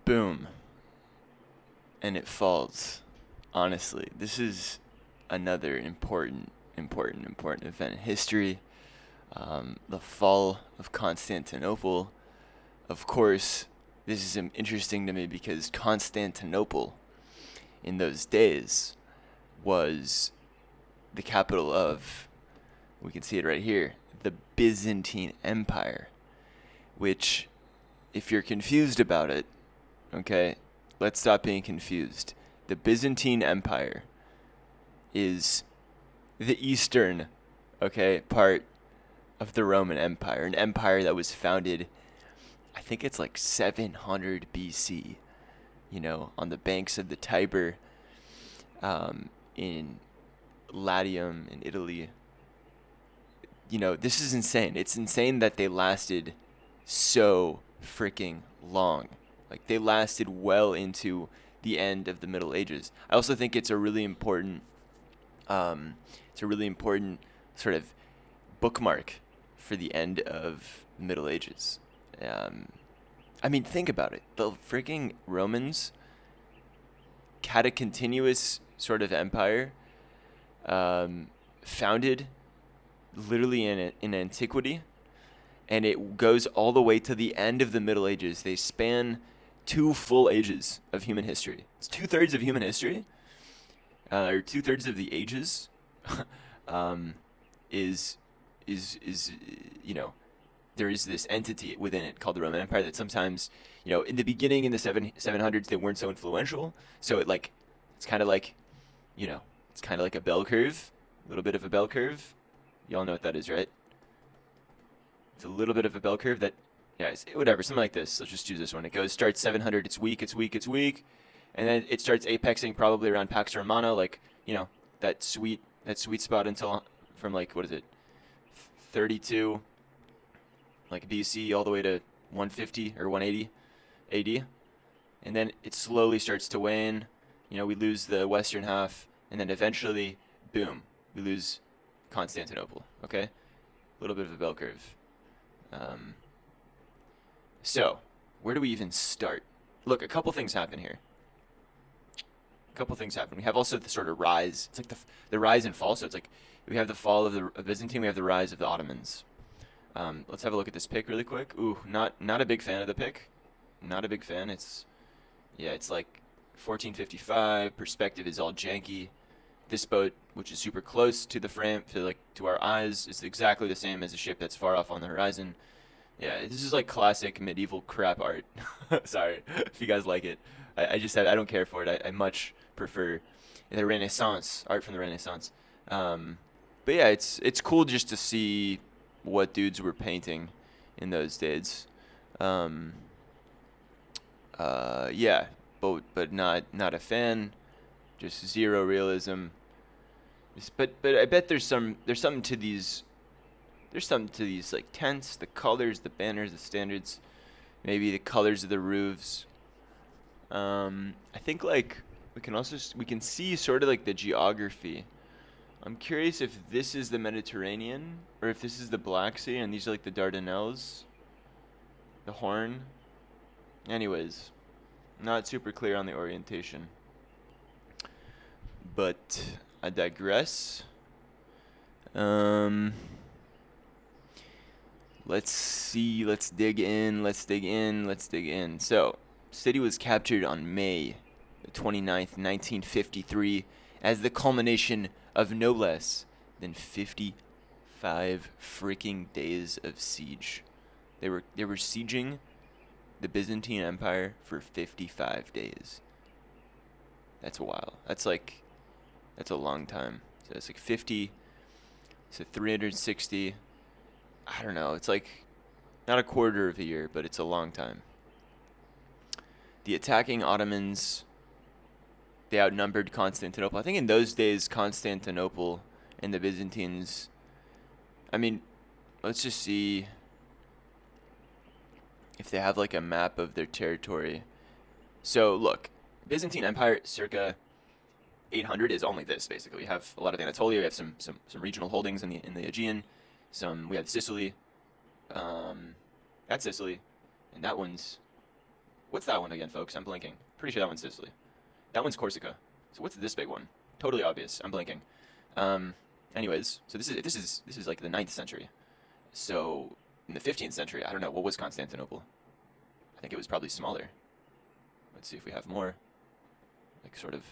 boom, and it falls. Honestly, this is another important event in history. The fall of Constantinople. Of course, this is interesting to me because Constantinople in those days was the capital of, we can see it right here, the Byzantine Empire, which, if you're confused about it, okay, let's stop being confused. The Byzantine Empire is the eastern, okay, part of the Roman Empire, an empire that was founded, I think it's like 700 BC, on the banks of the Tiber, in Latium in Italy. This is insane. It's insane that they lasted so freaking long. Like, they lasted well into the end of the Middle Ages. I also think it's a really important sort of bookmark for the end of the Middle Ages. Think about it. The freaking Romans had a continuous sort of empire, founded literally in antiquity, and it goes all the way to the end of the Middle Ages. They span 2 full ages of human history. It's 2/3 of human history, or 2/3 of the ages, is there is this entity within it called the Roman Empire that sometimes, in the beginning in the 700s, they weren't so influential. So it's kind of like, it's kind of like a bell curve, a little bit of a bell curve. Y'all know what that is, right? It's a little bit of a bell curve that, yeah, whatever, something like this. Let's just use this one. It starts 700, it's weak, and then it starts apexing probably around Pax Romana, that sweet spot until from what is it, 32 BC all the way to 150 or 180 AD, and then it slowly starts to wane. We lose the western half, and then eventually, boom, we lose Constantinople. Okay, a little bit of a bell curve. So where do we even start? Look, a couple things happen here. We have also the sort of rise. It's like the rise and fall. So it's like we have the fall of Byzantine. We have the rise of the Ottomans. Let's have a look at this pic really quick. Ooh, not a big fan of the pic. Not a big fan. It's like 1455. Perspective is all janky. This boat, which is super close to the frame, to our eyes, is exactly the same as a ship that's far off on the horizon. Yeah, this is like classic medieval crap art. Sorry if you guys like it. I don't care for it. I much prefer the Renaissance art from the Renaissance. But yeah, it's cool just to see what dudes were painting in those days. Yeah, but not a fan. Just zero realism. But I bet there's something to these. There's something to these tents, the colors, the banners, the standards, maybe the colors of the roofs. I think we can see sort of the geography. I'm curious if this is the Mediterranean or if this is the Black Sea and these are the Dardanelles, the Horn. Anyways, not super clear on the orientation. But I digress. Let's see. Let's dig in. So, city was captured on May the 29th, 1953, as the culmination of no less than 55 freaking days of siege. They were sieging the Byzantine Empire for 55 days. That's a while. That's a long time. So it's 50. So 360. I don't know. It's not a quarter of a year, but it's a long time. The attacking Ottomans, they outnumbered Constantinople. I think in those days, Constantinople and the Byzantines, let's just see if they have a map of their territory. So look, Byzantine Empire circa 800 is only this, basically. We have a lot of Anatolia, we have some regional holdings in the Aegean, we have Sicily, that's Sicily, and that one's What's that one again, folks? I'm blinking. Pretty sure that one's Sicily. That one's Corsica. So what's this big one? Totally obvious. I'm blinking. Um, anyways, so this is like the 9th century. So in the 15th century, I don't know, what was Constantinople? I think it was probably smaller. Let's see if we have more. Like sort of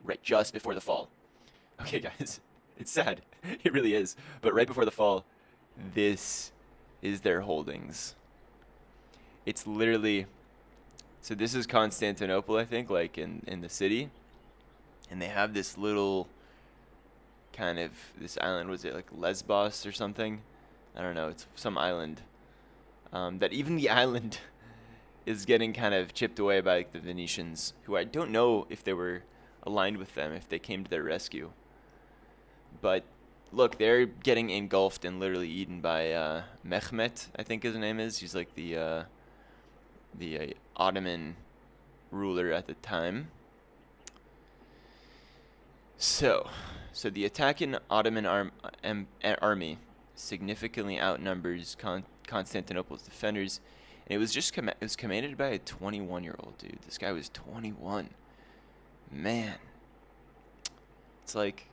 right just before the fall. Okay, guys, it's sad. It really is. But right before the fall, this is their holdings. It's literally, so this is Constantinople, I think, like in the city. And they have this little kind of, this island, was it like Lesbos or something? I don't know, it's some island. That even the island is getting kind of chipped away by like, the Venetians, who I don't know if they were aligned with them, if they came to their rescue. But look, they're getting engulfed and literally eaten by Mehmet, I think his name is. He's like the Ottoman ruler at the time. So the attacking Ottoman army significantly outnumbers Constantinople's defenders, and it was just it was commanded by a 21-year-old dude. This guy was 21. Man, it's like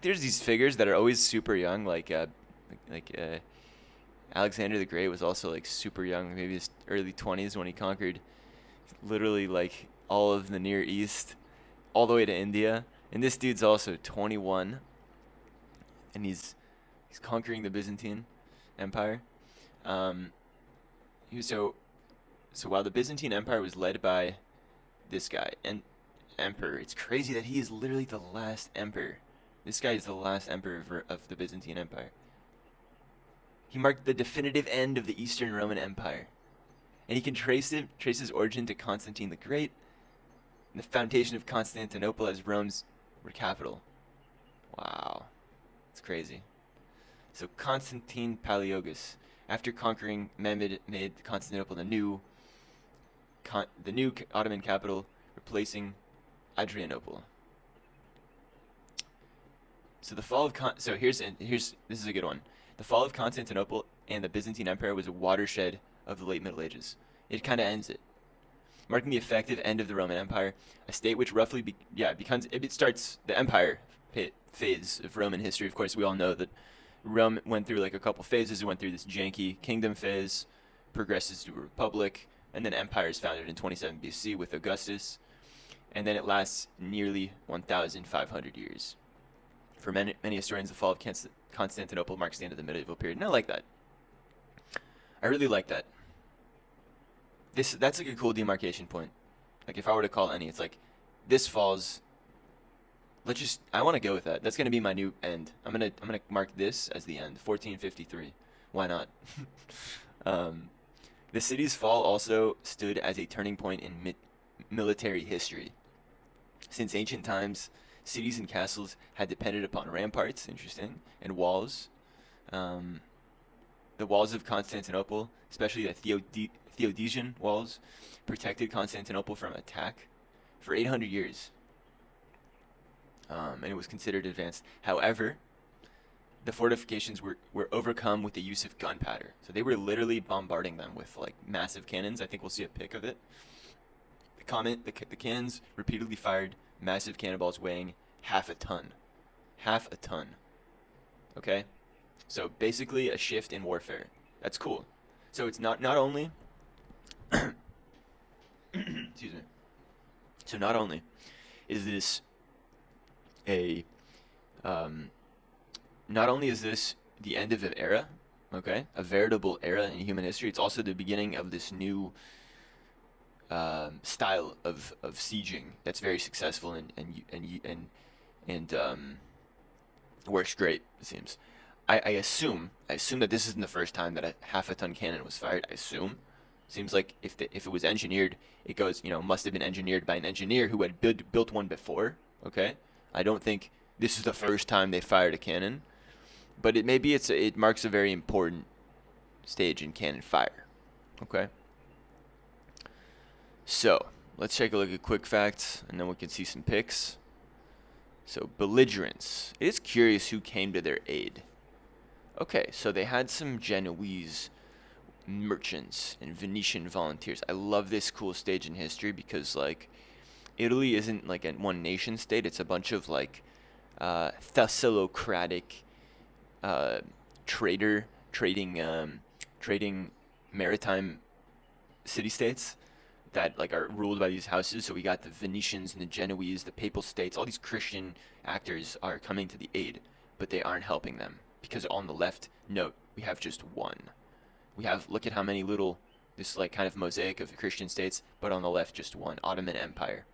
there's these figures that are always super young, like Alexander the Great was also like super young, maybe his early 20s when he conquered literally like all of the Near East, all the way to India. And this dude's also 21, and he's conquering the Byzantine Empire. So while the Byzantine Empire was led by this guy and emperor, it's crazy that he is literally the last emperor. This guy is the last emperor of the Byzantine Empire. He marked the definitive end of the Eastern Roman Empire, and he can trace his origin to Constantine the Great, and the foundation of Constantinople as Rome's capital. Wow, it's crazy. So Constantine Palaiologos, after conquering Mehmed, made Constantinople the new Ottoman capital, replacing Adrianople. So the fall of this is a good one. The fall of Constantinople and the Byzantine Empire was a watershed of the late Middle Ages. It kind of ends it, marking the effective end of the Roman Empire, a state which roughly it starts the empire phase of Roman history. Of course, we all know that Rome went through like a couple phases. It went through this janky kingdom phase, progresses to a republic, and then empire is founded in 27 BC with Augustus, and then it lasts nearly 1,500 years. For many historians, the fall of Constantinople marks the end of the medieval period, and I like that. I really like that. That's like a cool demarcation point. Like if I were to call any, it's like this falls. I want to go with that. That's gonna be my new end. I'm gonna mark this as the end. 1453. Why not? The city's fall also stood as a turning point in military history. Since ancient times, cities and castles had depended upon ramparts, interesting, and walls. The walls of Constantinople, especially the Theodosian walls, protected Constantinople from attack for 800 years. And it was considered advanced. However, the fortifications were overcome with the use of gunpowder. So they were literally bombarding them with like massive cannons. I think we'll see a pic of it. The cannons repeatedly fired massive cannonballs weighing half a ton. Half a ton. Okay? So basically a shift in warfare. That's cool. So it's not only excuse me. So not only is this not only is this the end of an era, okay, a veritable era in human history, it's also the beginning of this new style of sieging that's very successful and works great, it seems. I assume that this isn't the first time that a half a ton cannon was fired. I assume. Seems like if it was engineered, it goes, must have been engineered by an engineer who had built one before. Okay, I don't think this is the first time they fired a cannon, but it marks a very important stage in cannon fire. Okay. So let's take a look at quick facts, and then we can see some pics. So belligerents. It is curious who came to their aid. Okay, so they had some Genoese merchants and Venetian volunteers. I love this cool stage in history because like Italy isn't like a one nation state. It's a bunch of like Thessalocratic uh, trading maritime city states that like are ruled by these houses. So we got the Venetians and the Genoese, the Papal States. All these Christian actors are coming to the aid, but they aren't helping them because on the left, note we have just one. We have look at how many little this like kind of mosaic of Christian states, but on the left just one. Ottoman Empire.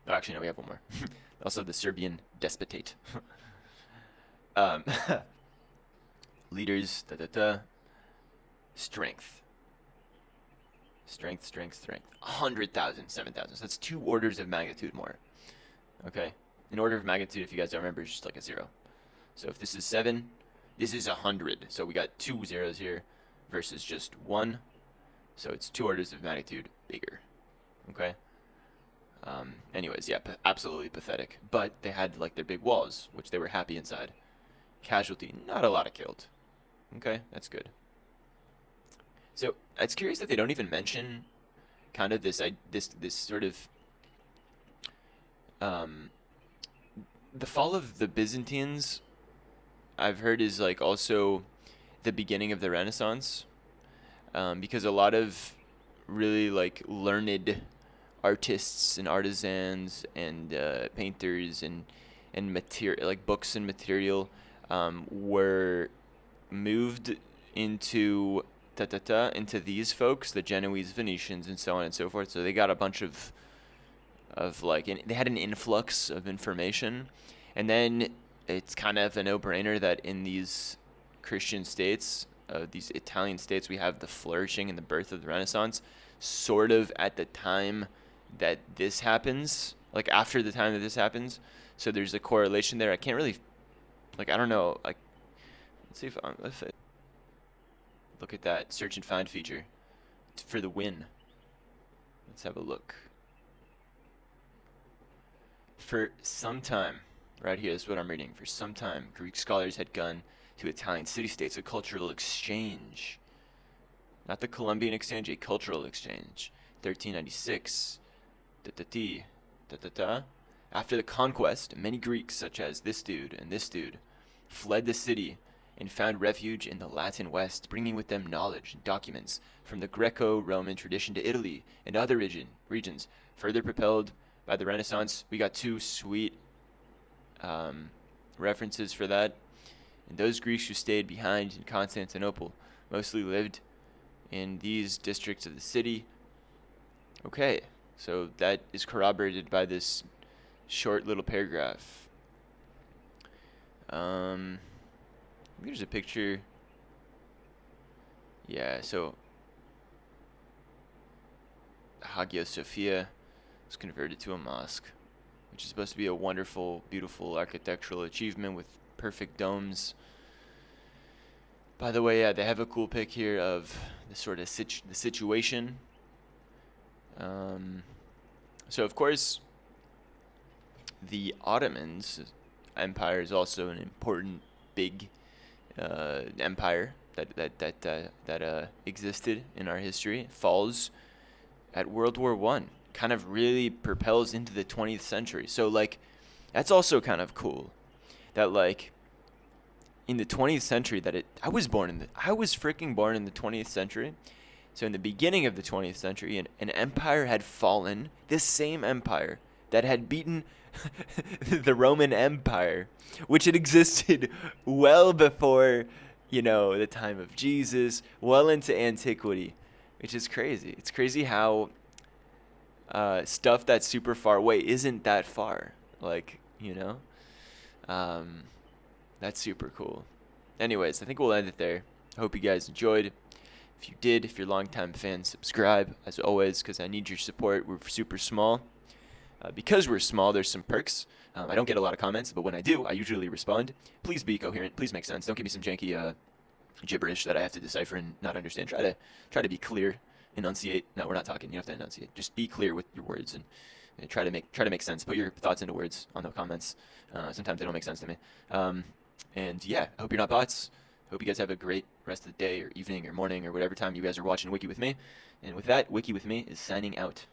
Oh, actually, no, we have one more. Also, the Serbian despotate. um, leaders, strength. Strength. 100,000, 7,000. So that's 2 orders of magnitude more. Okay? An order of magnitude, if you guys don't remember, is just like a 0. So if this is 7, this is 100. So we got 2 zeros here versus just 1. So it's 2 orders of magnitude bigger. Okay? Anyways, yeah, absolutely pathetic. But they had like their big walls, which they were happy inside. Casualty, not a lot of killed. Okay, that's good. So it's curious that they don't even mention kind of this sort of the fall of the Byzantines. I've heard is like also the beginning of the Renaissance, because a lot of really like learned artists and artisans and painters and material like books and material were moved into into these folks, the Genoese, Venetians, and so on and so forth. So they got a bunch of like they had an influx of information, and then it's kind of a no-brainer that in these Christian states, these Italian states, we have the flourishing and the birth of the Renaissance, sort of at the time that this happens, like after the time that this happens. So there's a correlation there. I can't really, like, I don't know. Like, let's see if I look at that search and find feature for the win. Let's have a look. For some time, right here is what I'm reading. For some time, Greek scholars had gone to Italian city-states, a cultural exchange. Not the Columbian exchange, a cultural exchange. 1396. After the conquest, many Greeks, such as this dude and this dude, fled the city and found refuge in the Latin West, bringing with them knowledge and documents from the Greco-Roman tradition to Italy and other regions. Further propelled by the Renaissance, we got 2 sweet references for that. And those Greeks who stayed behind in Constantinople mostly lived in these districts of the city. Okay, so that is corroborated by this short little paragraph. Here's a picture. Yeah, so Hagia Sophia was converted to a mosque, which is supposed to be a wonderful, beautiful architectural achievement with perfect domes. By the way, yeah, they have a cool pic here of the sort of the situation. So of course, the Ottoman Empire is also an important, big empire that existed in our history. Falls at World War I, kind of really propels into the 20th century. So like, that's also kind of cool. That like, in the 20th century, I was freaking born in the 20th century. So in the beginning of the 20th century, an empire had fallen, this same empire that had beaten the Roman Empire, which had existed well before, the time of Jesus, well into antiquity, which is crazy. It's crazy how stuff that's super far away isn't that far. Like, that's super cool. Anyways, I think we'll end it there. I hope you guys enjoyed. If you did, if you're a longtime fan, subscribe, as always, because I need your support. We're super small. Because we're small, there's some perks. I don't get a lot of comments, but when I do, I usually respond. Please be coherent. Please make sense. Don't give me some janky gibberish that I have to decipher and not understand. Try to be clear. Enunciate. No, we're not talking. You don't have to enunciate. Just be clear with your words and try to make sense. Put your thoughts into words on the comments. Sometimes they don't make sense to me. And yeah, I hope you're not bots. Hope you guys have a great rest of the day or evening or morning or whatever time you guys are watching Wiki with me. And with that, Wiki with me is signing out.